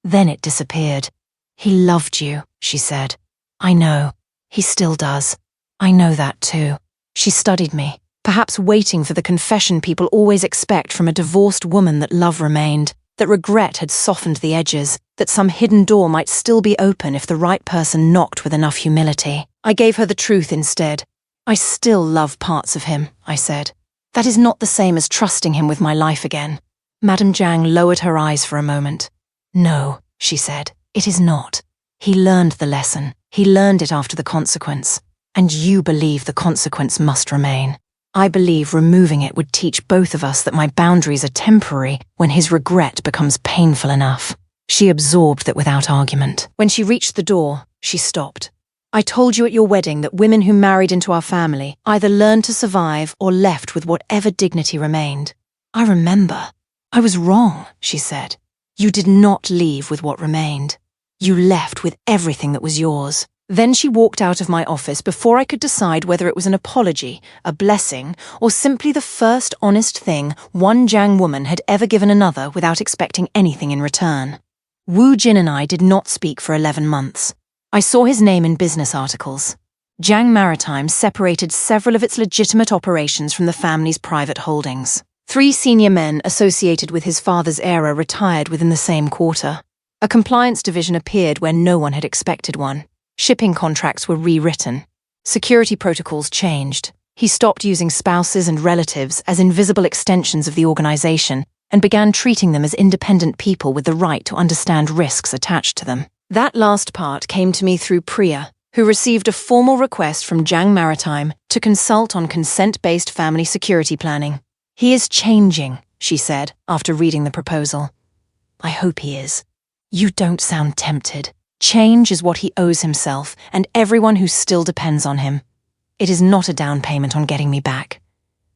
Then it disappeared. He loved you, she said. I know. He still does. I know that too. She studied me, perhaps waiting for the confession people always expect from a divorced woman that love remained, that regret had softened the edges, that some hidden door might still be open if the right person knocked with enough humility. I gave her the truth instead. I still love parts of him, I said. That is not the same as trusting him with my life again. Madame Jang lowered her eyes for a moment. No, she said, it is not. He learned the lesson. He learned it after the consequence. And you believe the consequence must remain. I believe removing it would teach both of us that my boundaries are temporary when his regret becomes painful enough. She absorbed that without argument. When she reached the door, she stopped. I told you at your wedding that women who married into our family either learned to survive or left with whatever dignity remained. I remember. I was wrong, she said. You did not leave with what remained. You left with everything that was yours. Then she walked out of my office before I could decide whether it was an apology, a blessing, or simply the first honest thing one Jang woman had ever given another without expecting anything in return. Woo-jin and I did not speak for 11 months. I saw his name in business articles. Jang Maritime separated several of its legitimate operations from the family's private holdings. 3 senior men associated with his father's era retired within the same quarter. A compliance division appeared where no one had expected one. Shipping contracts were rewritten. Security protocols changed. He stopped using spouses and relatives as invisible extensions of the organization and began treating them as independent people with the right to understand risks attached to them. That last part came to me through Priya, who received a formal request from Jang Maritime to consult on consent-based family security planning. He is changing, she said, after reading the proposal. I hope he is. You don't sound tempted. Change is what he owes himself and everyone who still depends on him. It is not a down payment on getting me back.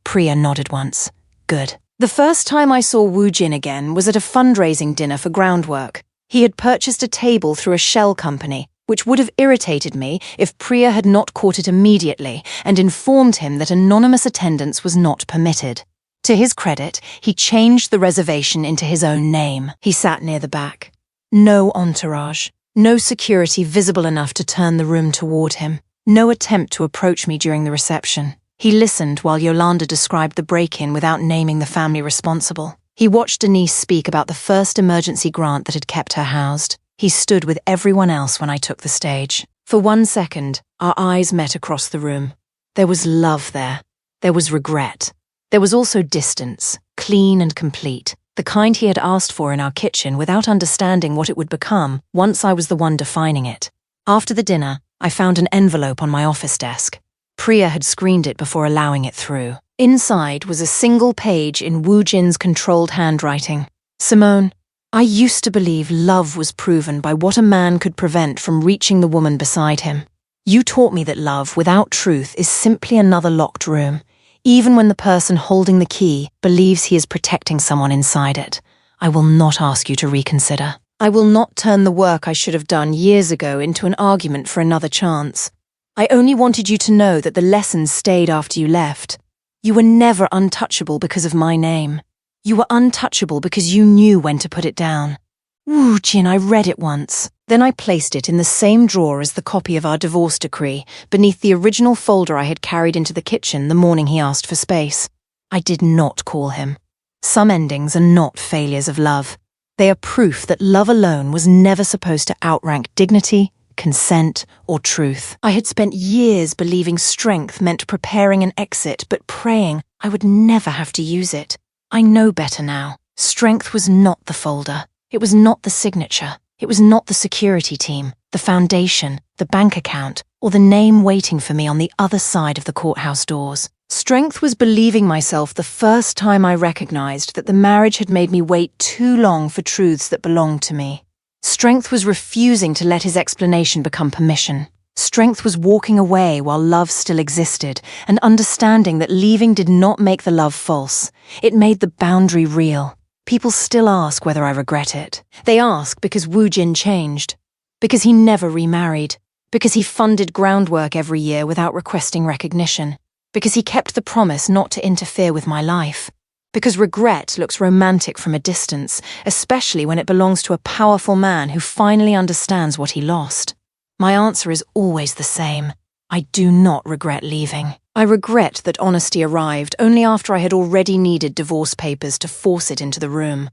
Priya nodded once. Good. The first time I saw Woo-jin again was at a fundraising dinner for Groundwork. He had purchased a table through a shell company, which would have irritated me if Priya had not caught it immediately and informed him that anonymous attendance was not permitted. To his credit, he changed the reservation into his own name. He sat near the back. No entourage, no security visible enough to turn the room toward him, no attempt to approach me during the reception. He listened while Yolanda described the break-in without naming the family responsible. He watched Denise speak about the first emergency grant that had kept her housed. He stood with everyone else when I took the stage. For 1 second, our eyes met across the room. There was love there. There was regret. There was also distance, clean and complete, the kind he had asked for in our kitchen without understanding what it would become once I was the one defining it. After the dinner, I found an envelope on my office desk. Priya had screened it before allowing it through. Inside was a single page in Woo-jin's controlled handwriting. Simone, I used to believe love was proven by what a man could prevent from reaching the woman beside him. You taught me that love without truth is simply another locked room, even when the person holding the key believes he is protecting someone inside it. I will not ask you to reconsider. I will not turn the work I should have done years ago into an argument for another chance. I only wanted you to know that the lessons stayed after you left. You were never untouchable because of my name. You were untouchable because you knew when to put it down. Woo-jin, I read it once. Then I placed it in the same drawer as the copy of our divorce decree, beneath the original folder I had carried into the kitchen the morning he asked for space. I did not call him. Some endings are not failures of love. They are proof that love alone was never supposed to outrank dignity, consent, or truth. I had spent years believing strength meant preparing an exit, but praying I would never have to use it. I know better now. Strength was not the folder. It was not the signature. It was not the security team, the foundation, the bank account, or the name waiting for me on the other side of the courthouse doors. Strength was believing myself the first time I recognized that the marriage had made me wait too long for truths that belonged to me. Strength was refusing to let his explanation become permission. Strength was walking away while love still existed and understanding that leaving did not make the love false. It made the boundary real. People still ask whether I regret it. They ask because Woo-jin changed, because he never remarried, because he funded groundwork every year without requesting recognition, because he kept the promise not to interfere with my life, because regret looks romantic from a distance, especially when it belongs to a powerful man who finally understands what he lost. My answer is always the same. I do not regret leaving. I regret that honesty arrived only after I had already needed divorce papers to force it into the room.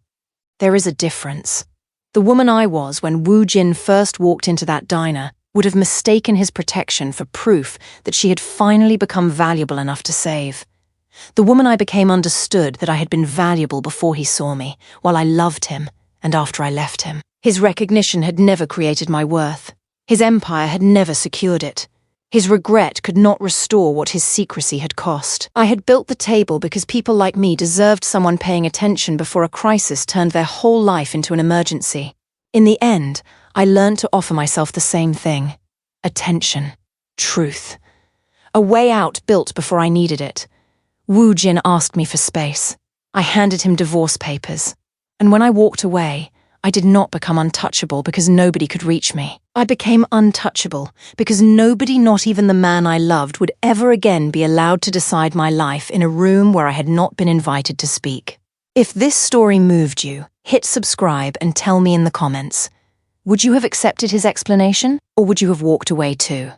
There is a difference. The woman I was when Woo-jin first walked into that diner would have mistaken his protection for proof that she had finally become valuable enough to save. The woman I became understood that I had been valuable before he saw me, while I loved him, and after I left him. His recognition had never created my worth. His empire had never secured it. His regret could not restore what his secrecy had cost. I had built the table because people like me deserved someone paying attention before a crisis turned their whole life into an emergency. In the end, I learned to offer myself the same thing. Attention. Truth. A way out built before I needed it. Woo-jin asked me for space. I handed him divorce papers. And when I walked away, I did not become untouchable because nobody could reach me. I became untouchable because nobody, not even the man I loved, would ever again be allowed to decide my life in a room where I had not been invited to speak. If this story moved you, hit subscribe and tell me in the comments. Would you have accepted his explanation, or would you have walked away too?